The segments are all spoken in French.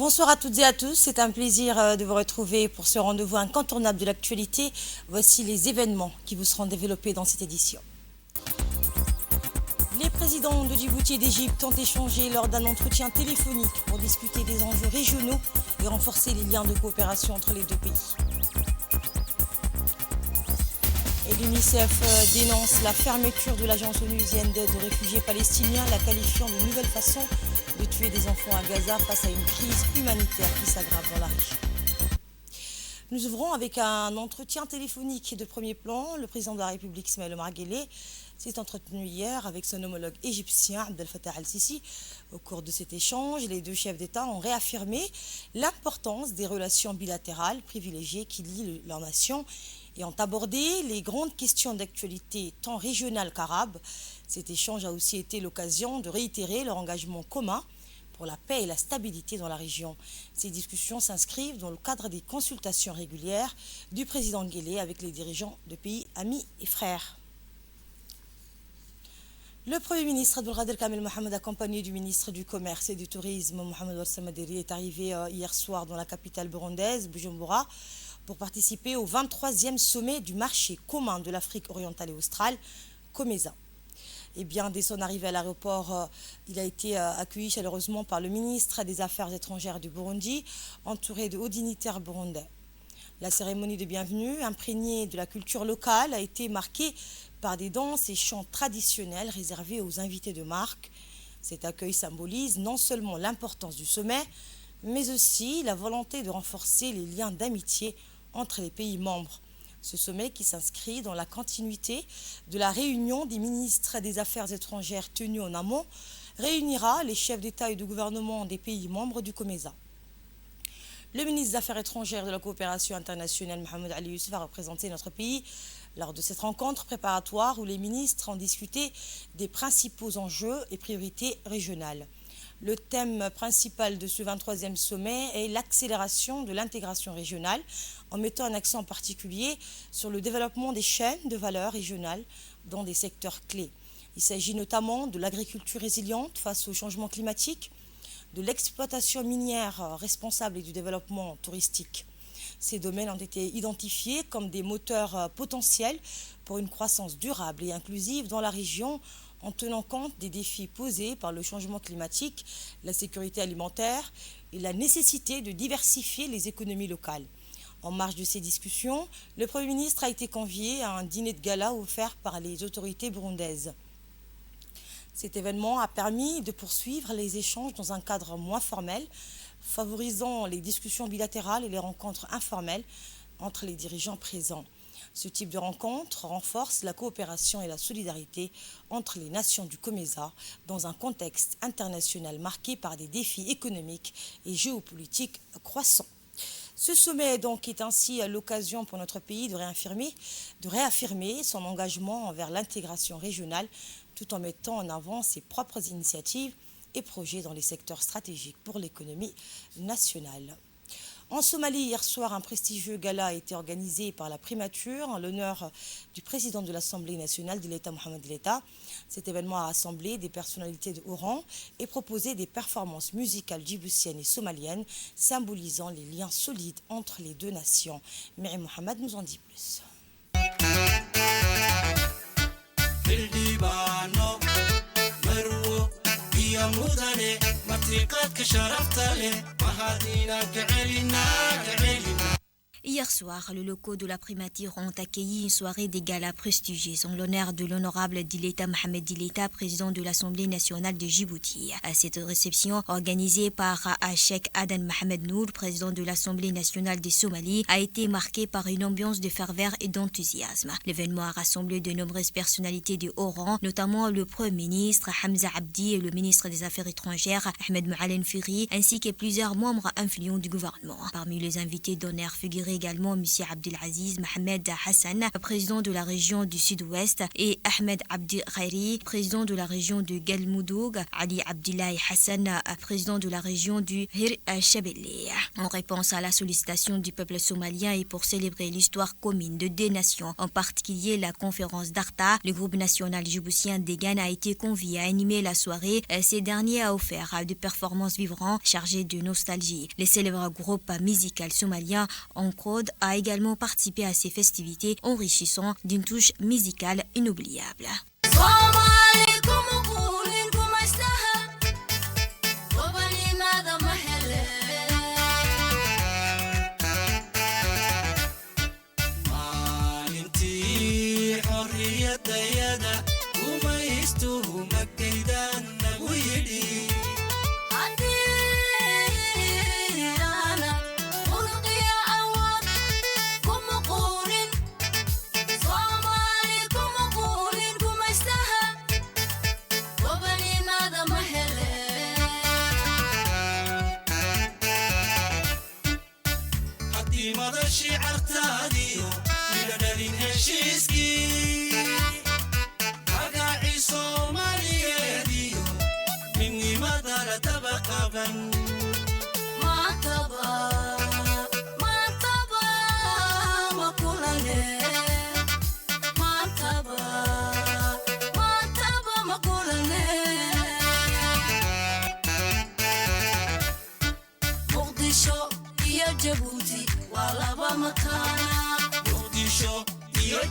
Bonsoir à toutes et à tous, c'est un plaisir de vous retrouver pour ce rendez-vous incontournable de l'actualité. Voici les événements qui vous seront développés dans cette édition. Les présidents de Djibouti et d'Égypte ont échangé lors d'un entretien téléphonique pour discuter des enjeux régionaux et renforcer les liens de coopération entre les deux pays. Et l'UNICEF dénonce la fermeture de l'agence onusienne d'aide aux réfugiés palestiniens, la qualifiant de nouvelle façon de tuer des enfants à Gaza face à une crise humanitaire qui s'aggrave dans la région. Nous ouvrons avec un entretien téléphonique de premier plan. Le président de la République, Ismaël Omar Guelleh, s'est entretenu hier avec son homologue égyptien, Abdel Fattah al-Sisi. Au cours de cet échange, les deux chefs d'État ont réaffirmé l'importance des relations bilatérales privilégiées qui lient leurs nations et ont abordé les grandes questions d'actualité tant régionales qu'arabes. Cet échange a aussi été l'occasion de réitérer leur engagement commun pour la paix et la stabilité dans la région. Ces discussions s'inscrivent dans le cadre des consultations régulières du président Guelleh avec les dirigeants de pays amis et frères. Le Premier ministre Abdelkader Kamel Mohamed, accompagné du ministre du Commerce et du Tourisme Mohamed Wassamaderi, est arrivé hier soir dans la capitale burundaise, Bujumbura, pour participer au 23e sommet du marché commun de l'Afrique orientale et australe, COMESA. Et bien, dès son arrivée à l'aéroport, il a été accueilli chaleureusement par le ministre des Affaires étrangères du Burundi, entouré de hauts dignitaires burundais. La cérémonie de bienvenue, imprégnée de la culture locale, a été marquée par des danses et chants traditionnels réservés aux invités de marque. Cet accueil symbolise non seulement l'importance du sommet, mais aussi la volonté de renforcer les liens d'amitié entre les pays membres. Ce sommet, qui s'inscrit dans la continuité de la réunion des ministres des Affaires étrangères tenue en amont, réunira les chefs d'État et de gouvernement des pays membres du COMESA. Le ministre des Affaires étrangères et de la coopération internationale, Mohamed Ali Youssef, a représenté notre pays lors de cette rencontre préparatoire où les ministres ont discuté des principaux enjeux et priorités régionales. Le thème principal de ce 23e sommet est l'accélération de l'intégration régionale, en mettant un accent particulier sur le développement des chaînes de valeur régionales dans des secteurs clés. Il s'agit notamment de l'agriculture résiliente face au changement climatique, de l'exploitation minière responsable et du développement touristique. Ces domaines ont été identifiés comme des moteurs potentiels pour une croissance durable et inclusive dans la région, en tenant compte des défis posés par le changement climatique, la sécurité alimentaire et la nécessité de diversifier les économies locales. En marge de ces discussions, le Premier ministre a été convié à un dîner de gala offert par les autorités burundaises. Cet événement a permis de poursuivre les échanges dans un cadre moins formel, favorisant les discussions bilatérales et les rencontres informelles entre les dirigeants présents. Ce type de rencontre renforce la coopération et la solidarité entre les nations du COMESA dans un contexte international marqué par des défis économiques et géopolitiques croissants. Ce sommet donc est ainsi l'occasion pour notre pays de réaffirmer son engagement envers l'intégration régionale tout en mettant en avant ses propres initiatives et projets dans les secteurs stratégiques pour l'économie nationale. En Somalie, hier soir, un prestigieux gala a été organisé par la primature en l'honneur du président de l'Assemblée nationale de l'État, Mohamed Letta. Cet événement a rassemblé des personnalités de haut rang et proposé des performances musicales djiboutiennes et somaliennes, symbolisant les liens solides entre les deux nations. Myriam Mohamed nous en dit plus. Hier soir, les locaux de la primature ont accueilli une soirée des galas prestigieuse en l'honneur de l'honorable Dileta Mohamed Dileta, président de l'Assemblée nationale de Djibouti. À cette réception organisée par Sheikh Adan Mohamed Nour, président de l'Assemblée nationale des Somalies, a été marquée par une ambiance de ferveur et d'enthousiasme. L'événement a rassemblé de nombreuses personnalités de haut rang, notamment le Premier ministre Hamza Abdi et le ministre des Affaires étrangères Ahmed Moalen Firi, ainsi que plusieurs membres influents du gouvernement. Parmi les invités d'honneur figuraient également M. Abdelaziz Mohamed Hassan, président de la région du Sud-Ouest, et Ahmed Abdi Khairi, président de la région de Galmoudoug, Ali Abdillahi Hassan, président de la région du Hir Shabelle. En réponse à la sollicitation du peuple somalien et pour célébrer l'histoire commune de deux nations, en particulier la conférence d'Arta, le groupe national djiboutien Degan a été convié à animer la soirée. Ces derniers a offert des performances vivantes chargées de nostalgie. Le célèbre groupe musical somalien Encode a également participé à ces festivités, enrichissant d'une touche musicale inoubliable.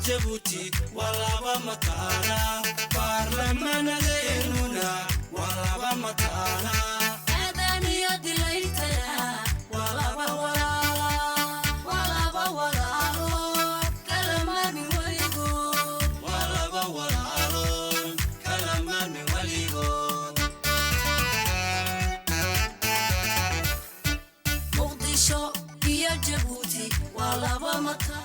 Djibouti walaba matana parlamana leenuna walaba matana adaniya dilaytaya walaba walalo kalamani waligo walaba walalo kalamani waligo Mogadiscio iya Djibouti walaba matana.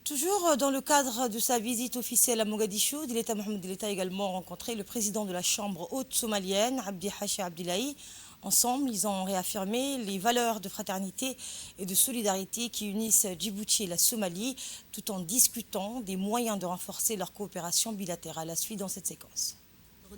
Toujours dans le cadre de sa visite officielle à Mogadiscio, Dileta Mohamed Dileta a également rencontré le président de la Chambre haute somalienne, Abdi Hashi Abdillahi. Ensemble, ils ont réaffirmé les valeurs de fraternité et de solidarité qui unissent Djibouti et la Somalie, tout en discutant des moyens de renforcer leur coopération bilatérale. À suivre dans cette séquence.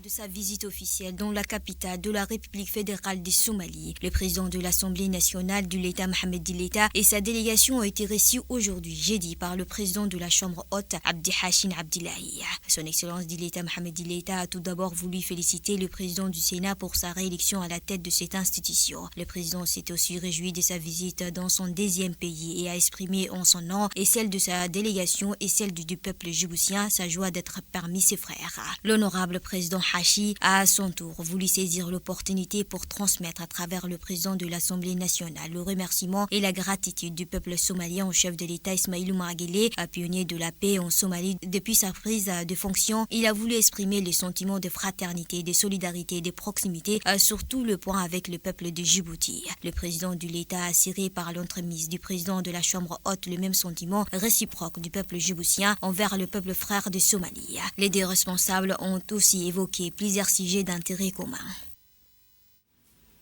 De sa visite officielle dans la capitale de la République fédérale des Somalie, le président de l'Assemblée nationale du l'État Mohamed Dileta et sa délégation ont été reçus aujourd'hui, jeudi, par le président de la Chambre haute, Abdi Hashin Abdillahi. Son Excellence Dileta Mohamed Dileta a tout d'abord voulu féliciter le président du Sénat pour sa réélection à la tête de cette institution. Le président s'est aussi réjoui de sa visite dans son deuxième pays et a exprimé en son nom et celle de sa délégation et celle du peuple djiboutien sa joie d'être parmi ses frères. L'honorable président Hashi a à son tour voulu saisir l'opportunité pour transmettre à travers le président de l'Assemblée nationale le remerciement et la gratitude du peuple somalien au chef de l'État Ismaïl Omar Guelleh, pionnier de la paix en Somalie depuis sa prise de fonction. Il a voulu exprimer les sentiments de fraternité, de solidarité et de proximité sur tout le point avec le peuple de Djibouti. Le président de l'État a assuré par l'entremise du président de la Chambre haute le même sentiment réciproque du peuple djiboutien envers le peuple frère de Somalie. Les deux responsables ont aussi évoqué plusieurs sujets d'intérêt commun.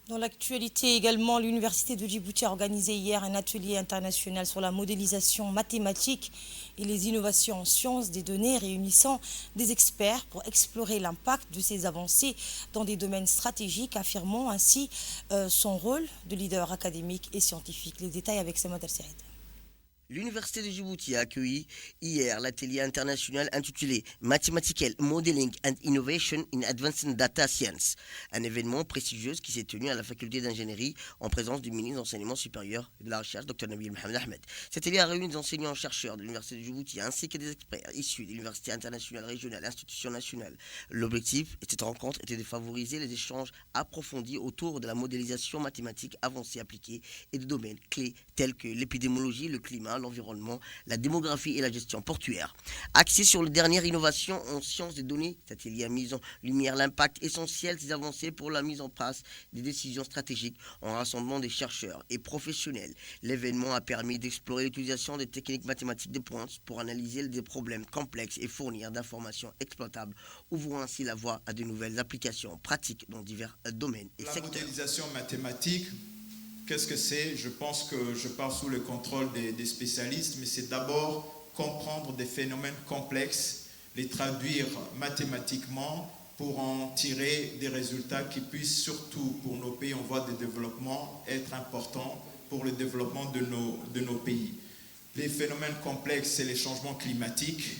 Dans l'actualité également, l'Université de Djibouti a organisé hier un atelier international sur la modélisation mathématique et les innovations en sciences des données, réunissant des experts pour explorer l'impact de ces avancées dans des domaines stratégiques, affirmant ainsi son rôle de leader académique et scientifique. Les détails avec Samad Al-Saïd. L'Université de Djibouti a accueilli hier l'atelier international intitulé Mathematical Modeling and Innovation in Advanced Data Science, un événement prestigieux qui s'est tenu à la faculté d'ingénierie en présence du ministre d'Enseignement supérieur et de la Recherche, Dr Nabil Mohamed Ahmed. Cet atelier a réuni des enseignants-chercheurs de l'Université de Djibouti ainsi que des experts issus de l'Université internationale régionale, institutions nationales. L'objectif de cette rencontre était de favoriser les échanges approfondis autour de la modélisation mathématique avancée appliquée et de domaines clés tels que l'épidémiologie, le climat, l'environnement, la démographie et la gestion portuaire. Axé sur les dernières innovations en sciences des données, cet atelier a mis en lumière l'impact essentiel des avancées pour la mise en place des décisions stratégiques en rassemblant des chercheurs et professionnels. L'événement a permis d'explorer l'utilisation des techniques mathématiques de pointe pour analyser des problèmes complexes et fournir d'informations exploitables, ouvrant ainsi la voie à de nouvelles applications pratiques dans divers domaines et secteurs. La modélisation mathématique qu'est-ce que c'est? Je pense que je parle sous le contrôle des spécialistes, mais c'est d'abord comprendre des phénomènes complexes, les traduire mathématiquement pour en tirer des résultats qui puissent, surtout pour nos pays en voie de développement, être importants pour le développement de nos pays. Les phénomènes complexes, c'est les changements climatiques,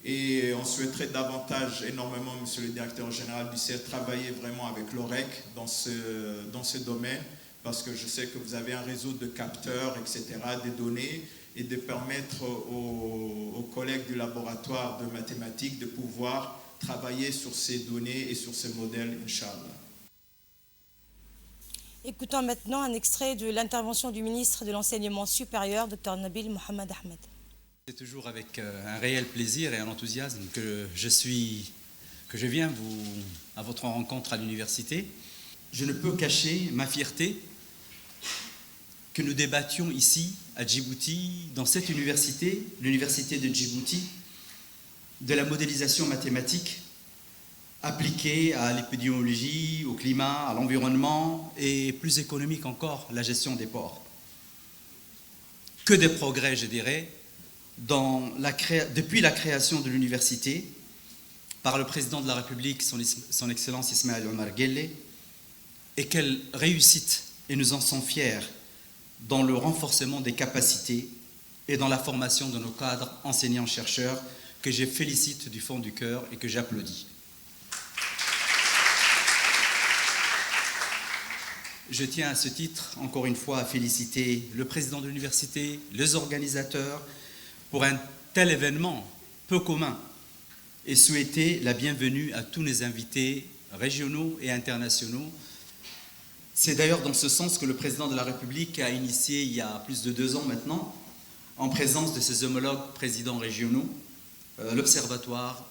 et on souhaiterait davantage, énormément, Monsieur le Directeur Général du CER, travailler vraiment avec l'OREC dans ce domaine, parce que je sais que vous avez un réseau de capteurs, etc., des données, et de permettre aux collègues du laboratoire de mathématiques de pouvoir travailler sur ces données et sur ces modèles, Inch'Allah. Écoutons maintenant un extrait de l'intervention du ministre de l'Enseignement supérieur, Dr Nabil Mohamed Ahmed. C'est toujours avec un réel plaisir et un enthousiasme que je viens à votre rencontre à l'université. Je ne peux cacher ma fierté que nous débattions ici à Djibouti, dans cette université, l'université de Djibouti, de la modélisation mathématique appliquée à l'épidémiologie, au climat, à l'environnement et plus économique encore, la gestion des ports. Que des progrès, je dirais, depuis la création de l'université par le président de la République, son Excellence Ismaël Omar Guelleh, et quelle réussite, et nous en sommes fiers, dans le renforcement des capacités et dans la formation de nos cadres enseignants-chercheurs que je félicite du fond du cœur et que j'applaudis. Je tiens à ce titre, encore une fois, à féliciter le président de l'université, les organisateurs, pour un tel événement peu commun et souhaiter la bienvenue à tous les invités régionaux et internationaux. C'est d'ailleurs dans ce sens que le président de la République a initié, il y a plus de 2 ans maintenant, en présence de ses homologues présidents régionaux, l'Observatoire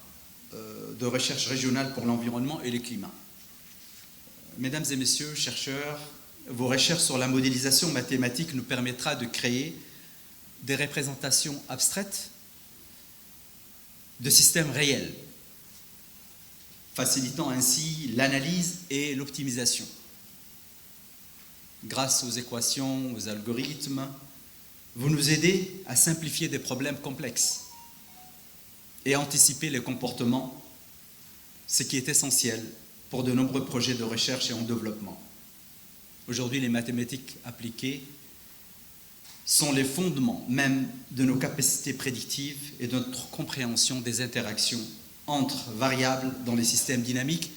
de recherche régionale pour l'environnement et le climat. Mesdames et messieurs, chercheurs, vos recherches sur la modélisation mathématique nous permettra de créer des représentations abstraites de systèmes réels, facilitant ainsi l'analyse et l'optimisation. Grâce aux équations, aux algorithmes, vous nous aidez à simplifier des problèmes complexes et à anticiper les comportements, ce qui est essentiel pour de nombreux projets de recherche et en développement. Aujourd'hui, les mathématiques appliquées sont les fondements même de nos capacités prédictives et de notre compréhension des interactions entre variables dans les systèmes dynamiques.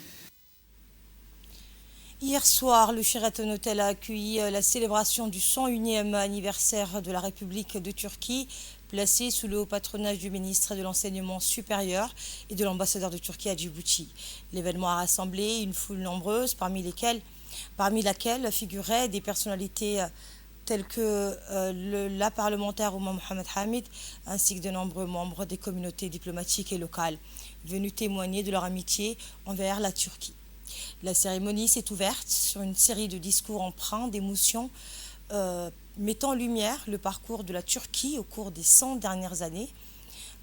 Hier soir, le Sheraton Hotel a accueilli la célébration du 101e anniversaire de la République de Turquie, placée sous le haut patronage du ministre de l'Enseignement supérieur et de l'ambassadeur de Turquie à Djibouti. L'événement a rassemblé une foule nombreuse, parmi laquelle figuraient des personnalités telles que la parlementaire Ouma Mohamed Hamid, ainsi que de nombreux membres des communautés diplomatiques et locales, venus témoigner de leur amitié envers la Turquie. La cérémonie s'est ouverte sur une série de discours empreints d'émotion, mettant en lumière le parcours de la Turquie au cours des 100 dernières années.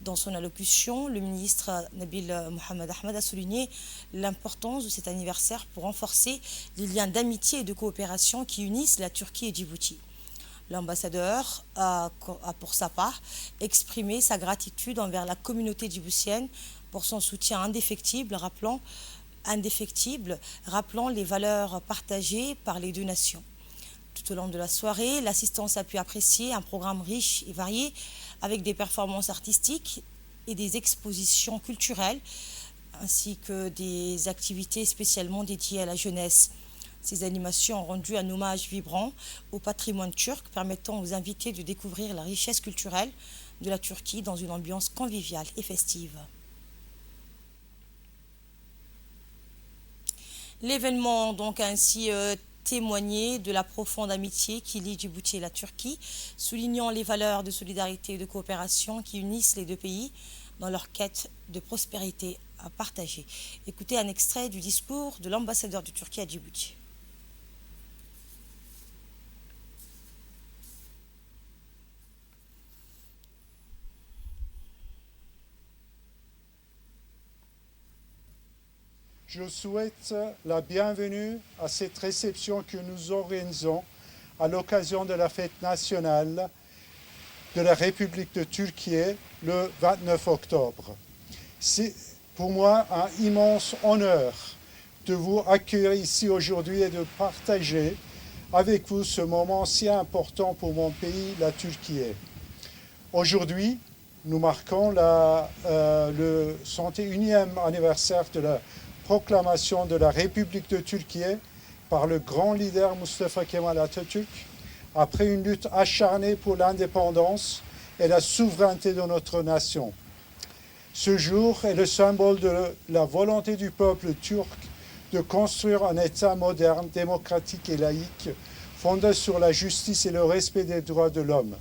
Dans son allocution, le ministre Nabil Mohamed Ahmed a souligné l'importance de cet anniversaire pour renforcer les liens d'amitié et de coopération qui unissent la Turquie et Djibouti. L'ambassadeur a pour sa part exprimé sa gratitude envers la communauté djiboutienne pour son soutien indéfectible, rappelant les valeurs partagées par les deux nations. Tout au long de la soirée, l'assistance a pu apprécier un programme riche et varié avec des performances artistiques et des expositions culturelles, ainsi que des activités spécialement dédiées à la jeunesse. Ces animations ont rendu un hommage vibrant au patrimoine turc, permettant aux invités de découvrir la richesse culturelle de la Turquie dans une ambiance conviviale et festive. L'événement donc a ainsi témoigné de la profonde amitié qui lie Djibouti et la Turquie, soulignant les valeurs de solidarité et de coopération qui unissent les deux pays dans leur quête de prospérité à partager. Écoutez un extrait du discours de l'ambassadeur de Turquie à Djibouti. Je souhaite la bienvenue à cette réception que nous organisons à l'occasion de la fête nationale de la République de Turquie le 29 octobre. C'est pour moi un immense honneur de vous accueillir ici aujourd'hui et de partager avec vous ce moment si important pour mon pays, la Turquie. Aujourd'hui, nous marquons le 101e anniversaire de la proclamation de la République de Turquie par le grand leader Mustafa Kemal Atatürk, après une lutte acharnée pour l'indépendance et la souveraineté de notre nation. Ce jour est le symbole de la volonté du peuple turc de construire un État moderne, démocratique et laïque, fondé sur la justice et le respect des droits de l'homme.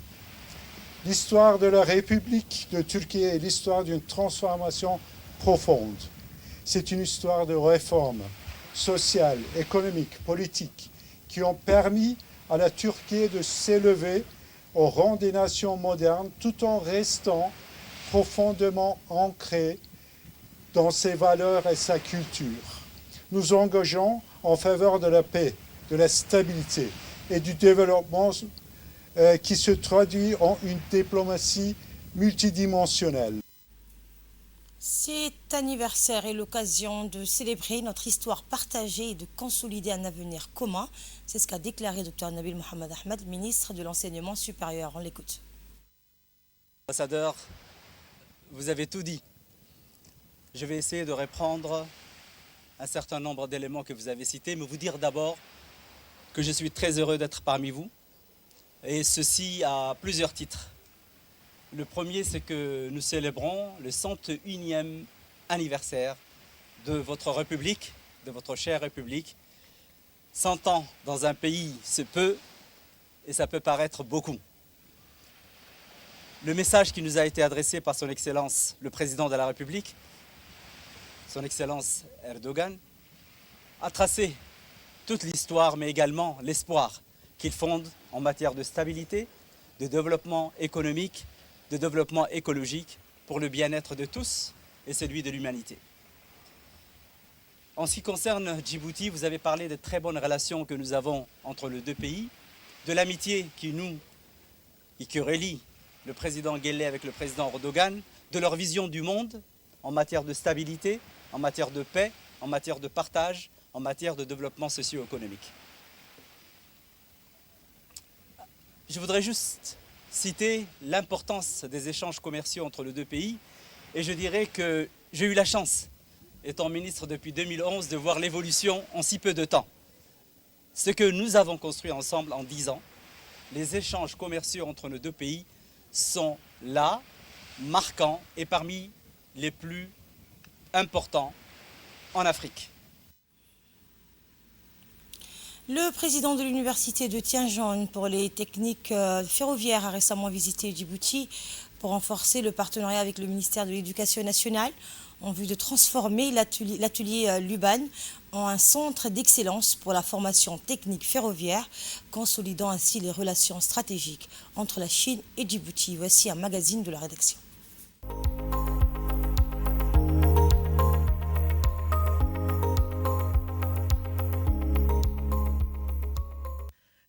L'histoire de la République de Turquie est l'histoire d'une transformation profonde. C'est une histoire de réformes sociales, économiques, politiques, qui ont permis à la Turquie de s'élever au rang des nations modernes tout en restant profondément ancrée dans ses valeurs et sa culture. Nous engageons en faveur de la paix, de la stabilité et du développement qui se traduit en une diplomatie multidimensionnelle. Cet anniversaire est l'occasion de célébrer notre histoire partagée et de consolider un avenir commun. C'est ce qu'a déclaré Dr Nabil Mohamed Ahmed, ministre de l'Enseignement supérieur. On l'écoute. Ambassadeur, vous avez tout dit. Je vais essayer de reprendre un certain nombre d'éléments que vous avez cités, mais vous dire d'abord que je suis très heureux d'être parmi vous, et ceci à plusieurs titres. Le premier, c'est que nous célébrons le 101e anniversaire de votre République, de votre chère République. 100 ans dans un pays, c'est peu, et ça peut paraître beaucoup. Le message qui nous a été adressé par son Excellence, le Président de la République, son Excellence Erdogan, a tracé toute l'histoire, mais également l'espoir qu'il fonde en matière de stabilité, de développement économique, de développement écologique pour le bien-être de tous et celui de l'humanité. En ce qui concerne Djibouti, vous avez parlé des très bonnes relations que nous avons entre les deux pays, de l'amitié qui relie le président Guelleh avec le président Erdogan, de leur vision du monde en matière de stabilité, en matière de paix, en matière de partage, en matière de développement socio-économique. Je voudrais juste citer l'importance des échanges commerciaux entre les deux pays, et je dirais que j'ai eu la chance, étant ministre depuis 2011, de voir l'évolution en si peu de temps. Ce que nous avons construit ensemble en 10 ans, les échanges commerciaux entre nos deux pays sont là, marquants et parmi les plus importants en Afrique. Le président de l'université de Tianjin pour les techniques ferroviaires a récemment visité Djibouti pour renforcer le partenariat avec le ministère de l'Éducation nationale en vue de transformer l'atelier Luban en un centre d'excellence pour la formation technique ferroviaire, consolidant ainsi les relations stratégiques entre la Chine et Djibouti. Voici un magazine de la rédaction.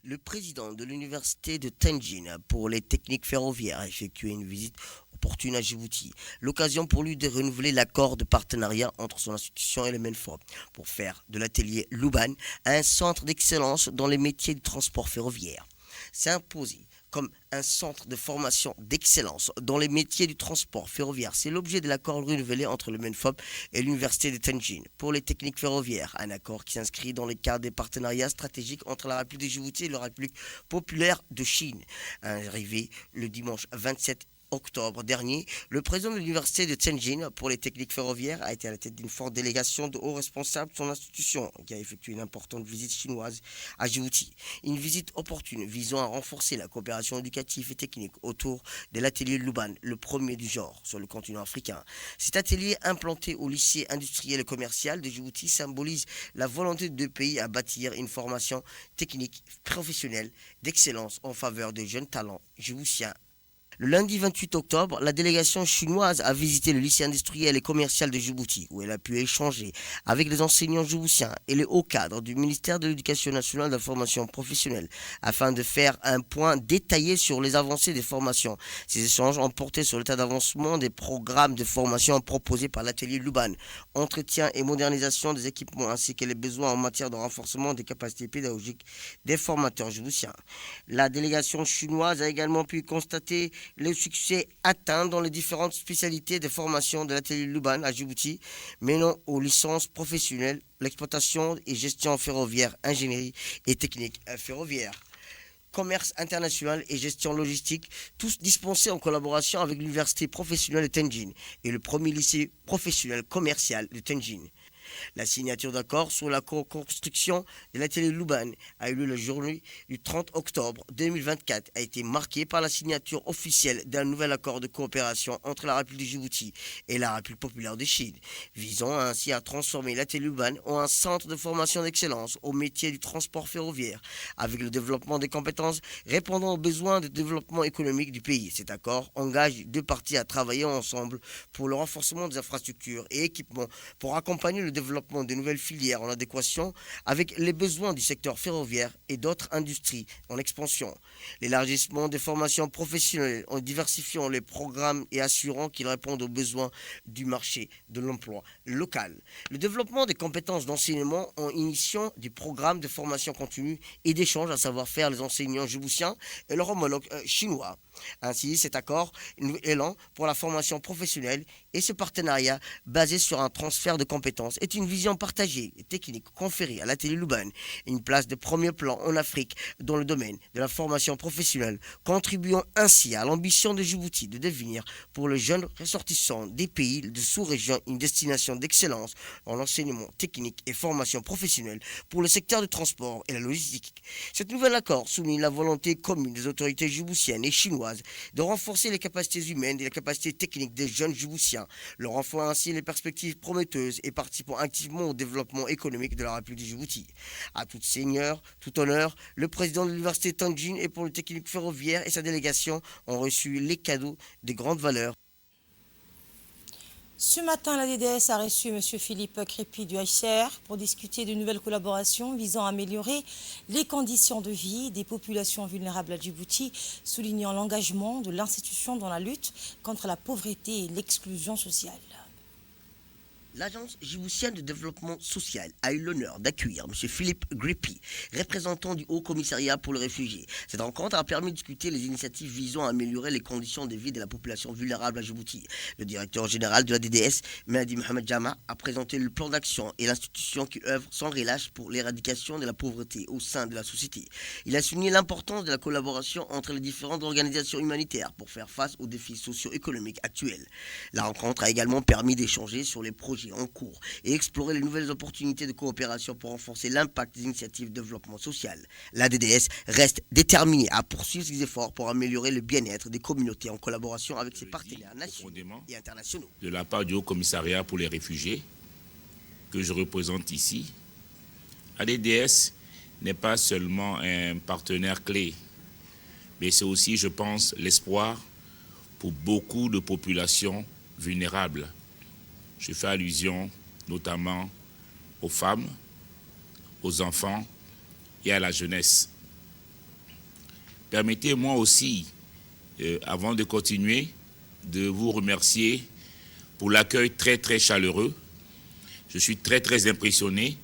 Le président de l'université de Tianjin pour les techniques ferroviaires a effectué une visite opportune à Djibouti. L'occasion pour lui de renouveler l'accord de partenariat entre son institution et le MENFOP pour faire de l'atelier Luban un centre d'excellence dans les métiers du transport ferroviaire. C'est imposé comme un centre de formation d'excellence dans les métiers du transport ferroviaire. C'est l'objet de l'accord renouvelé entre le MENFOP et l'université de Tianjin pour les techniques ferroviaires. Un accord qui s'inscrit dans le cadre des partenariats stratégiques entre la République de Djibouti et la République populaire de Chine. Arrivé le dimanche 27 octobre dernier, le président de l'université de Tianjin pour les techniques ferroviaires a été à la tête d'une forte délégation de hauts responsables de son institution qui a effectué une importante visite chinoise à Djibouti. Une visite opportune visant à renforcer la coopération éducative et technique autour de l'atelier Luban, le premier du genre sur le continent africain. Cet atelier implanté au lycée industriel et commercial de Djibouti symbolise la volonté de deux pays à bâtir une formation technique professionnelle d'excellence en faveur de jeunes talents djiboutiens. Le lundi 28 octobre, la délégation chinoise a visité le lycée industriel et commercial de Djibouti, où elle a pu échanger avec les enseignants djiboutiens et les hauts cadres du ministère de l'Éducation nationale et de la formation professionnelle, afin de faire un point détaillé sur les avancées des formations. Ces échanges ont porté sur l'état d'avancement des programmes de formation proposés par l'atelier Luban, entretien et modernisation des équipements, ainsi que les besoins en matière de renforcement des capacités pédagogiques des formateurs djiboutiens. La délégation chinoise a également pu constater le succès atteint dans les différentes spécialités de formation de l'atelier Luban à Djibouti, menant aux licences professionnelles, l'exploitation et gestion ferroviaire, ingénierie et technique ferroviaire, commerce international et gestion logistique, tous dispensés en collaboration avec l'université professionnelle de Tenjin et le premier lycée professionnel commercial de Tenjin. La signature d'accord sur la co-construction de l'atelier Luban a eu lieu la journée du 30 octobre 2024, a été marquée par la signature officielle d'un nouvel accord de coopération entre la République de Djibouti et la République populaire de Chine, visant ainsi à transformer l'atelier Luban en un centre de formation d'excellence au métier du transport ferroviaire, avec le développement des compétences répondant aux besoins de développement économique du pays. Cet accord engage les deux parties à travailler ensemble pour le renforcement des infrastructures et équipements pour accompagner le développement de nouvelles filières en adéquation avec les besoins du secteur ferroviaire et d'autres industries en expansion. L'élargissement des formations professionnelles en diversifiant les programmes et assurant qu'ils répondent aux besoins du marché de l'emploi local. Le développement des compétences d'enseignement en initiant des programmes de formation continue et d'échange à savoir-faire les enseignants djiboutiens et leurs homologues chinois. Ainsi, cet accord est un élan pour la formation professionnelle et ce partenariat basé sur un transfert de compétences est une vision partagée et technique conférée à l'atelier Luban et une place de premier plan en Afrique dans le domaine de la formation professionnelle, contribuant ainsi à l'ambition de Djibouti de devenir pour les jeunes ressortissants des pays de sous-région une destination d'excellence en enseignement technique et formation professionnelle pour le secteur du transport et la logistique. Cet nouvel accord souligne la volonté commune des autorités djiboutiennes et chinoises de renforcer les capacités humaines et les capacités techniques des jeunes djiboutiens, leur offrant ainsi les perspectives prometteuses et participant activement au développement économique de la République de Djibouti. À tout seigneur, tout honneur, le président de l'université Tenjin et Polytechnique ferroviaire et sa délégation ont reçu les cadeaux de grande valeur. Ce matin, la DDS a reçu M. Philippe Crépy du HCR pour discuter de nouvelles collaborations visant à améliorer les conditions de vie des populations vulnérables à Djibouti, soulignant l'engagement de l'institution dans la lutte contre la pauvreté et l'exclusion sociale. L'Agence djiboutienne de développement social a eu l'honneur d'accueillir M. Philippe Crépy, représentant du Haut Commissariat pour les réfugiés. Cette rencontre a permis de discuter les initiatives visant à améliorer les conditions de vie de la population vulnérable à Djibouti. Le directeur général de la DDS, Mehdi Mohamed Jama, a présenté le plan d'action et l'institution qui œuvre sans relâche pour l'éradication de la pauvreté au sein de la société. Il a souligné l'importance de la collaboration entre les différentes organisations humanitaires pour faire face aux défis socio-économiques actuels. La rencontre a également permis d'échanger sur les projets en cours et explorer les nouvelles opportunités de coopération pour renforcer l'impact des initiatives de développement social. La DDS reste déterminée à poursuivre ses efforts pour améliorer le bien-être des communautés en collaboration avec ses partenaires nationaux et internationaux. De la part du Haut Commissariat pour les réfugiés, que je représente ici, ADDS n'est pas seulement un partenaire clé, mais c'est aussi, je pense, l'espoir pour beaucoup de populations vulnérables. Je fais allusion notamment aux femmes, aux enfants et à la jeunesse. Permettez-moi aussi, avant de continuer, de vous remercier pour l'accueil très très chaleureux. Je suis très très impressionné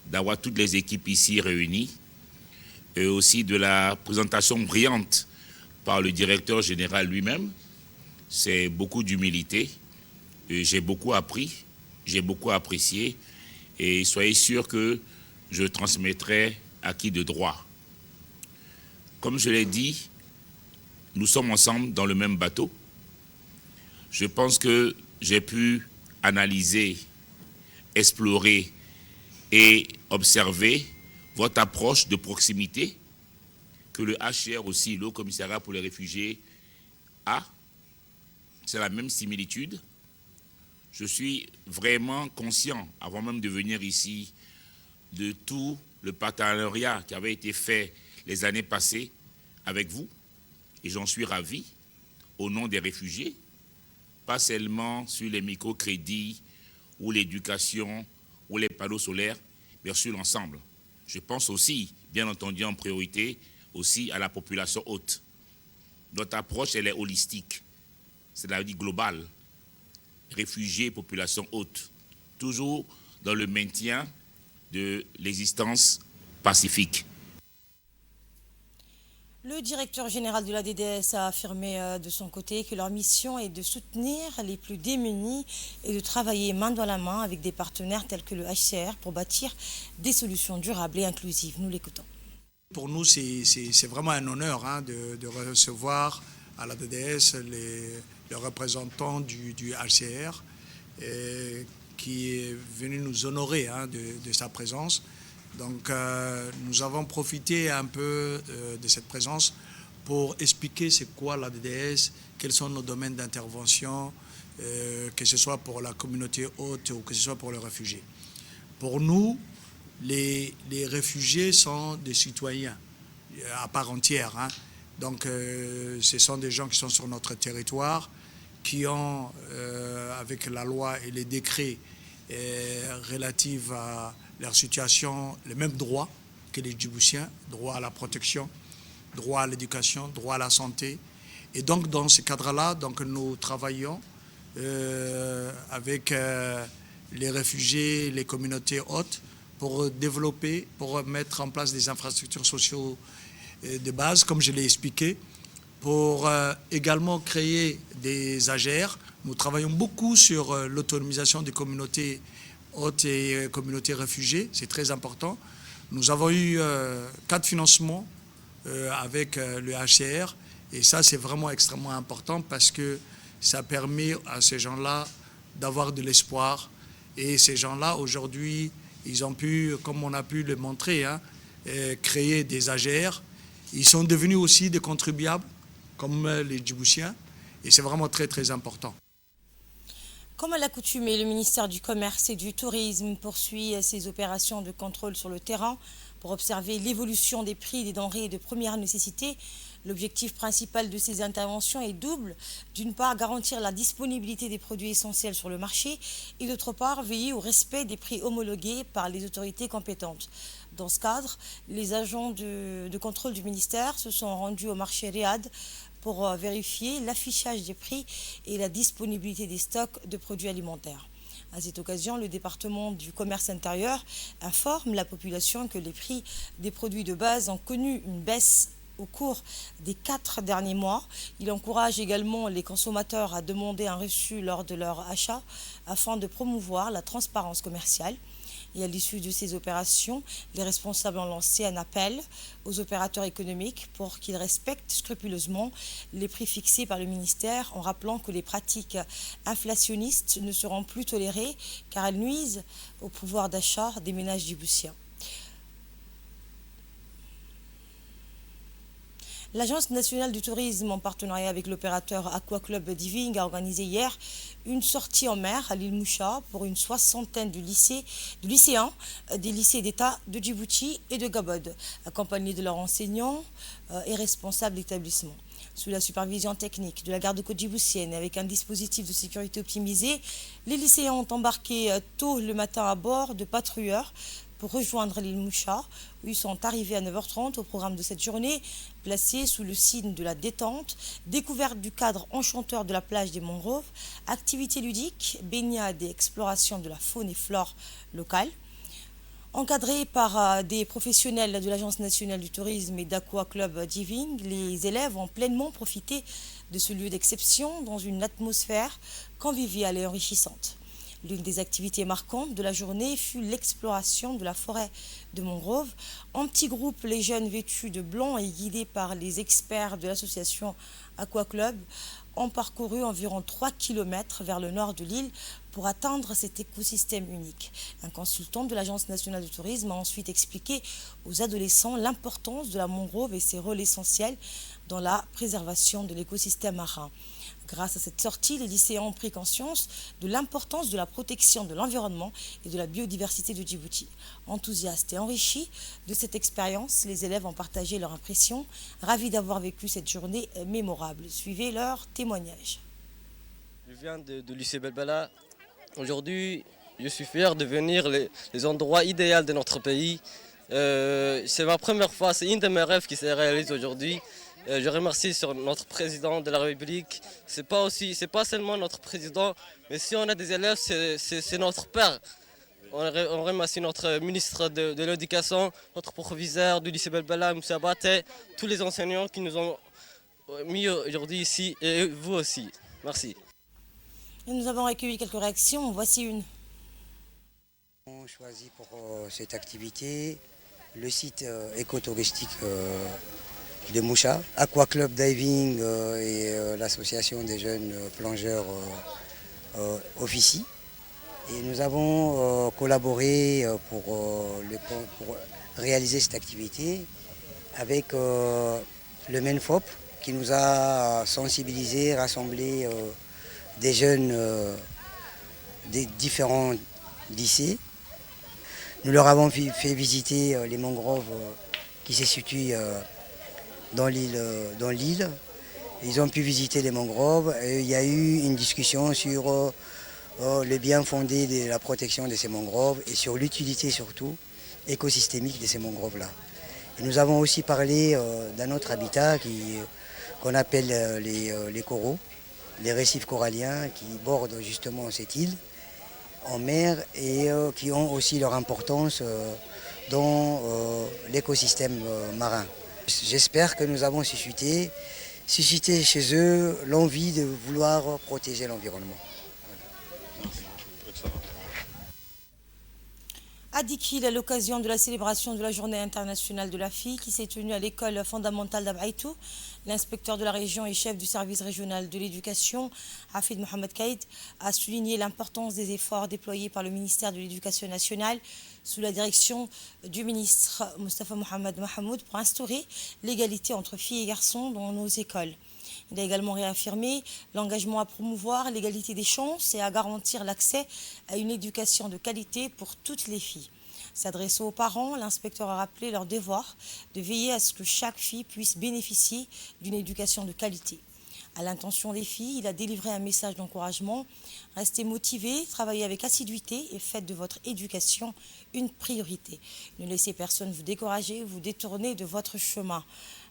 d'avoir toutes les équipes ici réunies et aussi de la présentation brillante par le directeur général lui-même. C'est beaucoup d'humilité. J'ai beaucoup appris, j'ai beaucoup apprécié et soyez sûrs que je transmettrai acquis de droit. Comme je l'ai dit, nous sommes ensemble dans le même bateau. Je pense que j'ai pu analyser, explorer et observer votre approche de proximité que le HCR aussi, le Haut Commissariat pour les réfugiés, a. C'est la même similitude. Je suis vraiment conscient, avant même de venir ici, de tout le partenariat qui avait été fait les années passées avec vous. Et j'en suis ravi. au nom des réfugiés, pas seulement sur les microcrédits ou l'éducation ou les panneaux solaires, mais sur l'ensemble. Je pense aussi, bien entendu, en priorité, aussi à la population haute. Notre approche, elle est holistique, c'est-à-dire globale. Réfugiés, population haute, toujours dans le maintien de l'existence pacifique. Le directeur général de la DDS a affirmé de son côté que leur mission est de soutenir les plus démunis et de travailler main dans la main avec des partenaires tels que le HCR pour bâtir des solutions durables et inclusives. Nous l'écoutons. Pour nous, c'est vraiment un honneur de recevoir à la DDS les représentants du HCR qui est venu nous honorer de sa présence. Donc nous avons profité un peu de cette présence pour expliquer c'est quoi la DDS, quels sont nos domaines d'intervention, que ce soit pour la communauté haute ou que ce soit pour les réfugiés. Pour nous, les réfugiés sont des citoyens à part entière. Donc ce sont des gens qui sont sur notre territoire, qui ont, avec la loi et les décrets relatifs à leur situation, les mêmes droits que les Djiboutiens, droit à la protection, droit à l'éducation, droit à la santé. Et donc dans ce cadre-là, donc, nous travaillons avec les réfugiés, les communautés hautes, pour développer, pour mettre en place des infrastructures sociales de base, comme je l'ai expliqué, pour également créer des AGR. Nous travaillons beaucoup sur l'autonomisation des communautés hautes et communautés réfugiées, c'est très important. Nous avons eu 4 financements avec le HCR, et ça c'est vraiment extrêmement important parce que ça permet à ces gens-là d'avoir de l'espoir. Et ces gens-là, aujourd'hui, ils ont pu, comme on a pu le montrer, créer des AGR. Ils sont devenus aussi des contribuables, comme les Djiboutiens, et c'est vraiment très, très important. Comme à l'accoutumée, le ministère du Commerce et du Tourisme poursuit ses opérations de contrôle sur le terrain pour observer l'évolution des prix des denrées de première nécessité. L'objectif principal de ces interventions est double. D'une part, garantir la disponibilité des produits essentiels sur le marché et d'autre part, veiller au respect des prix homologués par les autorités compétentes. Dans ce cadre, les agents de contrôle du ministère se sont rendus au marché Riyad pour vérifier l'affichage des prix et la disponibilité des stocks de produits alimentaires. À cette occasion, le département du commerce intérieur informe la population que les prix des produits de base ont connu une baisse au cours des 4 derniers mois. Il encourage également les consommateurs à demander un reçu lors de leur achat afin de promouvoir la transparence commerciale. Et à l'issue de ces opérations, les responsables ont lancé un appel aux opérateurs économiques pour qu'ils respectent scrupuleusement les prix fixés par le ministère, en rappelant que les pratiques inflationnistes ne seront plus tolérées car elles nuisent au pouvoir d'achat des ménages djiboutiens. L'Agence nationale du tourisme, en partenariat avec l'opérateur Aqua Club Diving, a organisé hier une sortie en mer à l'île Moucha pour une 60aine de lycéens des lycées d'État de Djibouti et de Gabod, accompagnés de leurs enseignants et responsables d'établissement. Sous la supervision technique de la garde-côte djiboutienne, avec un dispositif de sécurité optimisé, les lycéens ont embarqué tôt le matin à bord de patrouilleurs pour rejoindre l'île Moucha, où ils sont arrivés à 9h30 au programme de cette journée, placée sous le signe de la détente, découverte du cadre enchanteur de la plage des Mangroves, activités ludiques, baignade et exploration de la faune et flore locale. Encadrés par des professionnels de l'Agence nationale du tourisme et d'Aqua Club Diving, les élèves ont pleinement profité de ce lieu d'exception dans une atmosphère conviviale et enrichissante. L'une des activités marquantes de la journée fut l'exploration de la forêt de Mangrove. En petit groupe, les jeunes vêtus de blanc et guidés par les experts de l'association Aqua Club ont parcouru environ 3 km vers le nord de l'île pour atteindre cet écosystème unique. Un consultant de l'Agence nationale du tourisme a ensuite expliqué aux adolescents l'importance de la mangrove et ses rôles essentiels dans la préservation de l'écosystème marin. Grâce à cette sortie, les lycéens ont pris conscience de l'importance de la protection de l'environnement et de la biodiversité de Djibouti. Enthousiastes et enrichis de cette expérience, les élèves ont partagé leurs impressions, ravis d'avoir vécu cette journée mémorable. Suivez leur témoignage. Je viens du lycée Belbala. Aujourd'hui, je suis fier de venir les endroits idéaux de notre pays. C'est ma première fois, c'est une de mes rêves qui se réalise aujourd'hui. Je remercie sur notre président de la République. C'est pas seulement notre président, mais si on a des élèves, c'est notre père. On remercie notre ministre de l'Éducation, notre proviseur du lycée Belbala, M. Abate, tous les enseignants qui nous ont mis aujourd'hui ici et vous aussi. Merci. Et nous avons recueilli quelques réactions. Voici une. On choisit pour cette activité le site écotouristique de Moucha, Aqua Club Diving et l'association des jeunes plongeurs officie. Et nous avons collaboré pour réaliser cette activité avec le MENFOP qui nous a sensibilisés, rassemblé des jeunes des différents lycées. Nous leur avons fait visiter les mangroves qui se situent dans l'île. Ils ont pu visiter les mangroves et il y a eu une discussion sur le bien fondé de la protection de ces mangroves et sur l'utilité surtout écosystémique de ces mangroves-là. Et nous avons aussi parlé d'un autre habitat qu'on appelle les coraux, les récifs coralliens qui bordent justement cette île en mer et qui ont aussi leur importance dans l'écosystème marin. J'espère que nous avons suscité chez eux l'envie de vouloir protéger l'environnement. À Dikil, à l'occasion de la célébration de la Journée internationale de la fille qui s'est tenue à l'école fondamentale d'Abaïtou, l'inspecteur de la région et chef du service régional de l'éducation, Hafid Mohamed Kaïd, a souligné l'importance des efforts déployés par le ministère de l'Éducation nationale sous la direction du ministre Mostafa Mohamed Mahamoud pour instaurer l'égalité entre filles et garçons dans nos écoles. Il a également réaffirmé l'engagement à promouvoir l'égalité des chances et à garantir l'accès à une éducation de qualité pour toutes les filles. S'adressant aux parents, l'inspecteur a rappelé leur devoir de veiller à ce que chaque fille puisse bénéficier d'une éducation de qualité. À l'intention des filles, il a délivré un message d'encouragement. Restez motivés, travaillez avec assiduité et faites de votre éducation une priorité. Ne laissez personne vous décourager, vous détourner de votre chemin.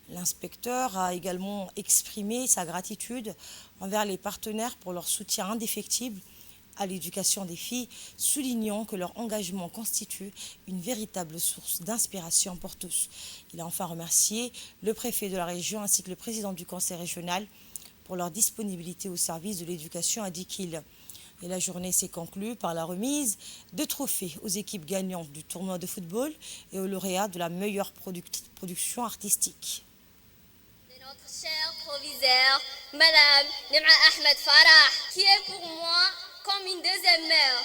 L'inspecteur a également exprimé sa gratitude envers les partenaires pour leur soutien indéfectible à l'éducation des filles, soulignant que leur engagement constitue une véritable source d'inspiration pour tous. Il a enfin remercié le préfet de la région ainsi que le président du conseil régional pour leur disponibilité au service de l'éducation à Dikil. Et la journée s'est conclue par la remise de trophées aux équipes gagnantes du tournoi de football et aux lauréats de la meilleure production artistique. Notre chère proviseur, Madame Nema Ahmed Farah, qui est pour moi comme une deuxième mère.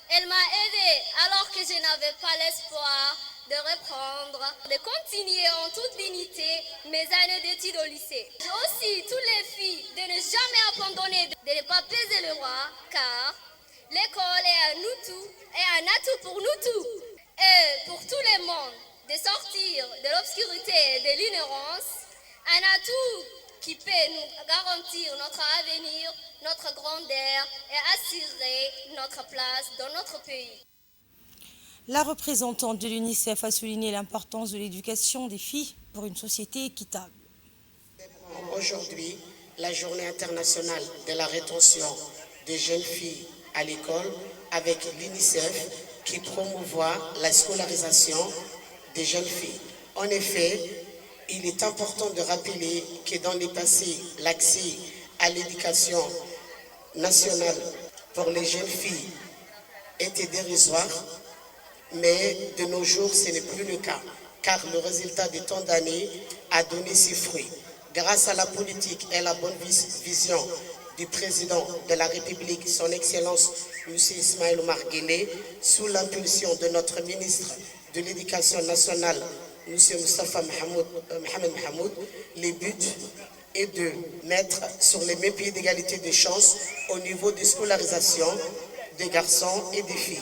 Elle m'a aidée alors que je n'avais pas l'espoir de reprendre, de continuer en toute dignité mes années d'études au lycée. Aussi, toutes les filles, de ne jamais abandonner, de ne pas peser le roi, car l'école est un outil et un atout pour nous tous. Et pour tout le monde, de sortir de l'obscurité et de l'ignorance, un atout qui peut nous garantir notre avenir, notre grandeur et assurer notre place dans notre pays. La représentante de l'UNICEF a souligné l'importance de l'éducation des filles pour une société équitable. Aujourd'hui, la journée internationale de la rétention des jeunes filles à l'école avec l'UNICEF qui promouvoit la scolarisation des jeunes filles. En effet, il est important de rappeler que dans le passé, l'accès à l'éducation nationale pour les jeunes filles était dérisoire, mais de nos jours, ce n'est plus le cas, car le résultat de tant d'années a donné ses fruits. Grâce à la politique et la bonne vision du président de la République, son Excellence M. Ismaël Omar Guelleh, sous l'impulsion de notre ministre de l'Éducation nationale, M. Moustapha Mohamed Mahamoud, le but est de mettre sur les mêmes pieds d'égalité des chances au niveau de scolarisation des garçons et des filles.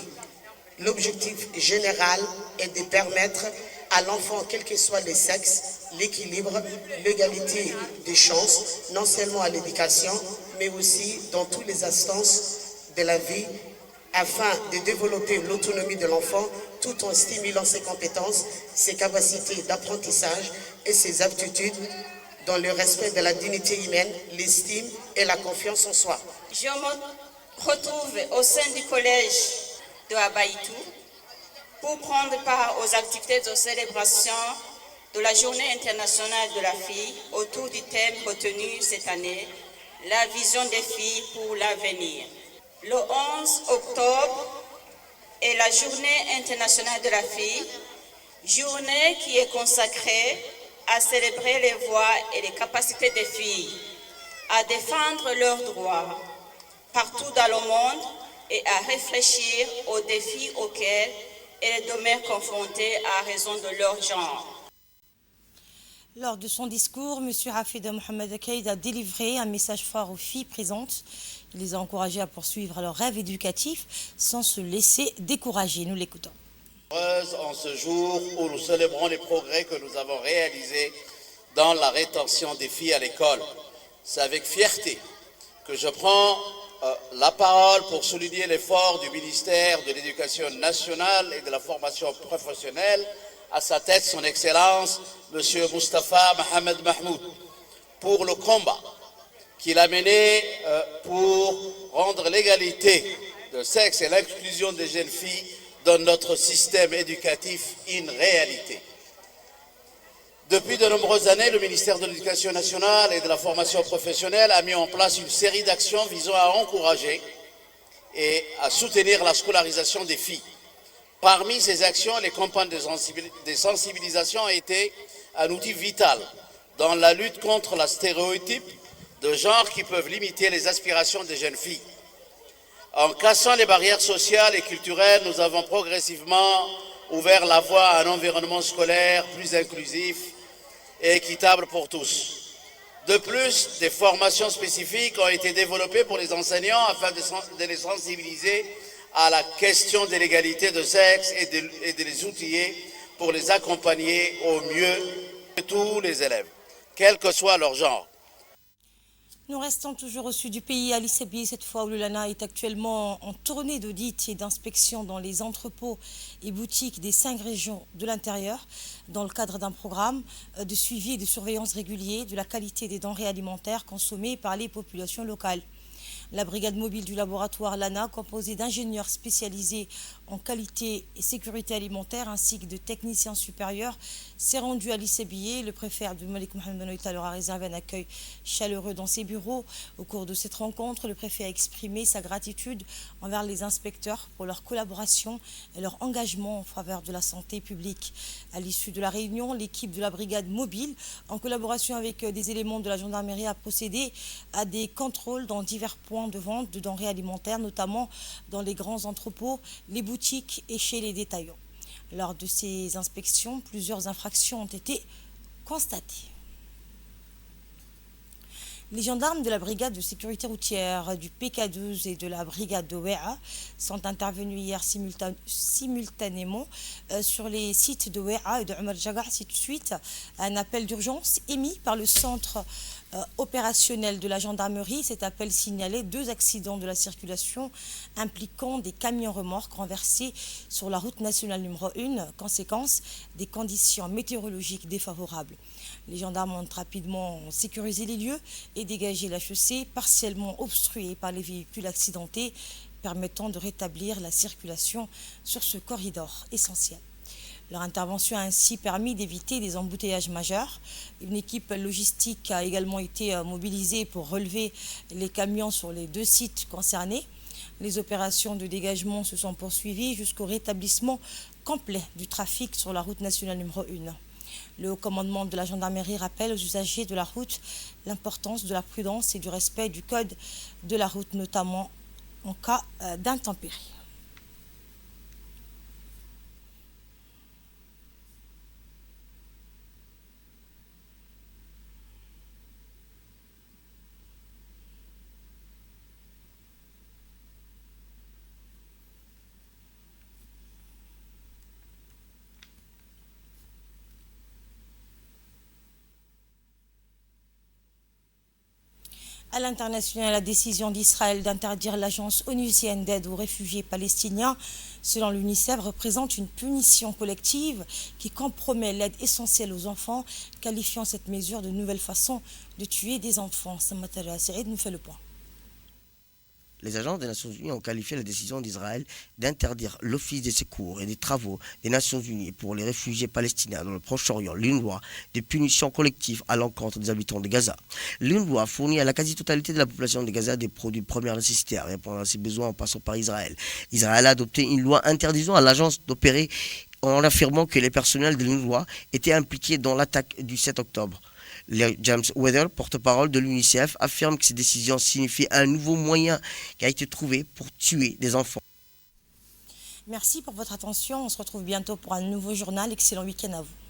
L'objectif général est de permettre à l'enfant, quel que soit le sexe, l'équilibre, l'égalité des chances, non seulement à l'éducation, mais aussi dans toutes les instances de la vie, afin de développer l'autonomie de l'enfant tout en stimulant ses compétences, ses capacités d'apprentissage et ses aptitudes dans le respect de la dignité humaine, l'estime et la confiance en soi. Je me retrouve au sein du collège de Abaïtou pour prendre part aux activités de célébration de la Journée internationale de la fille autour du thème retenu cette année, la vision des filles pour l'avenir. Le 11 octobre est la Journée internationale de la fille, journée qui est consacrée à célébrer les voix et les capacités des filles, à défendre leurs droits partout dans le monde et à réfléchir aux défis auxquels elles demeurent confrontées à raison de leur genre. Lors de son discours, M. Hafid Mohamed Akaïd a délivré un message fort aux filles présentes. Il les a encouragées à poursuivre leurs rêves éducatifs sans se laisser décourager. Nous l'écoutons. En ce jour où nous célébrons les progrès que nous avons réalisés dans la rétention des filles à l'école. C'est avec fierté que je prends la parole pour souligner l'effort du ministère de l'Éducation nationale et de la formation professionnelle, à sa tête son Excellence, M. Moustapha Mohamed Mahamoud, pour le combat qu'il a mené pour rendre l'égalité de sexe et l'inclusion des jeunes filles dans notre système éducatif une réalité. Depuis de nombreuses années, le ministère de l'Éducation nationale et de la formation professionnelle a mis en place une série d'actions visant à encourager et à soutenir la scolarisation des filles. Parmi ces actions, les campagnes de sensibilisation ont été un outil vital dans la lutte contre la stéréotype de genre qui peuvent limiter les aspirations des jeunes filles. En cassant les barrières sociales et culturelles, nous avons progressivement ouvert la voie à un environnement scolaire plus inclusif et équitable pour tous. De plus, des formations spécifiques ont été développées pour les enseignants afin de les sensibiliser à la question de l'égalité de sexe et de les outiller pour les accompagner au mieux de tous les élèves, quel que soit leur genre. Nous restons toujours au sud du pays, à Lissabi, cette fois où le LANA est actuellement en tournée d'audit et d'inspection dans les entrepôts et boutiques des 5 régions de l'intérieur, dans le cadre d'un programme de suivi et de surveillance régulier de la qualité des denrées alimentaires consommées par les populations locales. La brigade mobile du laboratoire LANA, composée d'ingénieurs spécialisés en qualité et sécurité alimentaire ainsi que de techniciens supérieurs, s'est rendue à Lissabi. Le préfet Abdelmalik Mohamed Benoïta leur a réservé un accueil chaleureux dans ses bureaux. Au cours de cette rencontre, le préfet a exprimé sa gratitude envers les inspecteurs pour leur collaboration et leur engagement en faveur de la santé publique. À l'issue de la réunion, l'équipe de la brigade mobile, en collaboration avec des éléments de la gendarmerie, a procédé à des contrôles dans divers points de vente de denrées alimentaires, notamment dans les grands entrepôts, les boutiques et chez les détaillants. Lors de ces inspections, plusieurs infractions ont été constatées. Les gendarmes de la brigade de sécurité routière du PK12 et de la brigade de Ouéa sont intervenus hier simultanément sur les sites de Ouéa et de Omar Jagar, suite à un appel d'urgence émis par le centre opérationnel de la gendarmerie. Cet appel signalait 2 accidents de la circulation impliquant des camions remorques renversés sur la route nationale numéro 1, conséquence des conditions météorologiques défavorables. Les gendarmes ont rapidement sécurisé les lieux et dégagé la chaussée partiellement obstruée par les véhicules accidentés, permettant de rétablir la circulation sur ce corridor essentiel. Leur intervention a ainsi permis d'éviter des embouteillages majeurs. Une équipe logistique a également été mobilisée pour relever les camions sur les 2 sites concernés. Les opérations de dégagement se sont poursuivies jusqu'au rétablissement complet du trafic sur la route nationale numéro 1. Le haut commandement de la gendarmerie rappelle aux usagers de la route l'importance de la prudence et du respect du code de la route, notamment en cas d'intempéries. À l'international, la décision d'Israël d'interdire l'agence onusienne d'aide aux réfugiés palestiniens, selon l'UNICEF, représente une punition collective qui compromet l'aide essentielle aux enfants, qualifiant cette mesure de nouvelle façon de tuer des enfants. Samatara Saïd nous fait le point. Les agences des Nations Unies ont qualifié la décision d'Israël d'interdire l'Office des secours et des travaux des Nations Unies pour les réfugiés palestiniens dans le Proche-Orient, l'UNRWA, de punitions collectives à l'encontre des habitants de Gaza. L'UNRWA fournit à la quasi-totalité de la population de Gaza des produits de première nécessité à répondre à ses besoins en passant par Israël. Israël a adopté une loi interdisant à l'agence d'opérer en affirmant que les personnels de l'UNRWA étaient impliqués dans l'attaque du 7 octobre. James Weather, porte-parole de l'UNICEF, affirme que ces décisions signifient un nouveau moyen qui a été trouvé pour tuer des enfants. Merci pour votre attention. On se retrouve bientôt pour un nouveau journal. Excellent week-end à vous.